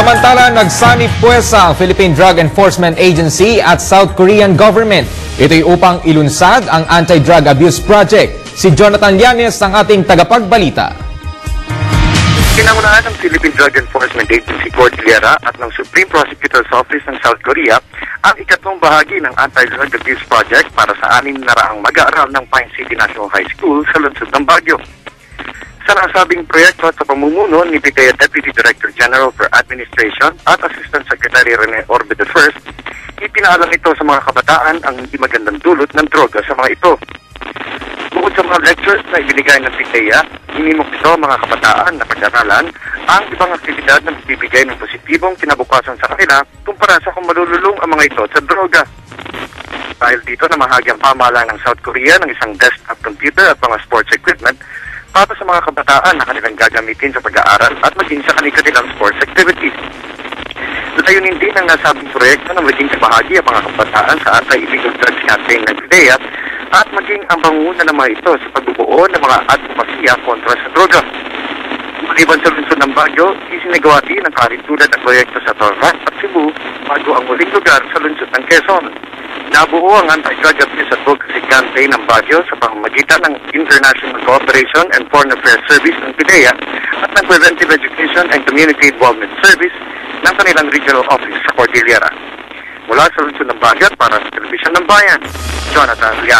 Samantala, nagsanib puwersa ang Philippine Drug Enforcement Agency at South Korean government. Ito'y upang ilunsad ang Anti-Drug Abuse Project. Si Jonathan Llanes ang ating tagapagbalita. Pinangunahan ng Philippine Drug Enforcement Agency Cordillera at ng Supreme Prosecutor's Office ng South Korea ang ikatlong bahagi ng Anti-Drug Abuse Project para sa 6 mag-aaral ng Pine City National High School sa lungsod ng Baguio. Sa nasabing proyekto at sa pamumuno ni PIDEA Deputy Director General for Administration at Assistant Secretary Rene Orbit I, ipinaalam ito sa mga kabataan ang hindi magandang dulot ng droga sa mga ito. Bukod sa mga lectures na ibinigay ng PIDEA, inimok ito ang mga kabataan na pag-aralan ang ibang aktibidad na magbibigay ng positibong kinabukasan sa kanila kumpara sa kung malululong ang mga ito sa droga. Dahil dito na mahagi ang pamahalaan ng South Korea ng isang desktop computer at mga sports equipment para sa mga kabataan na kanilang gagamitin sa pag-aaral at maging sa kanilang sports activities. Layunin din ang nasabing proyekto na maging kabahagi ang mga kabataan sa anti-illegal drugs campaign ng PIDEA at maging ang pangunguna ng mga ito sa pagbubuo ng mga advokasya kontra sa droga. Maliban sa lungsod ng Baguio, isinagawa din ang karintulan ng proyekto sa Torres at Cebu bago ang muling lugar sa lungsod ng Quezon. Nabuo ang Anti-Drug Abuse Advocacy Campaign ng Baguio sa pamamagitan ng International Cooperation and Foreign Affairs Service ng PIDEA at ng Preventive Education and Community Involvement Service ng kanilang regional office sa Cordillera. Mula sa lungsod ng Baguio para sa Telebisyon ng Bayan, Jonathan Llanes.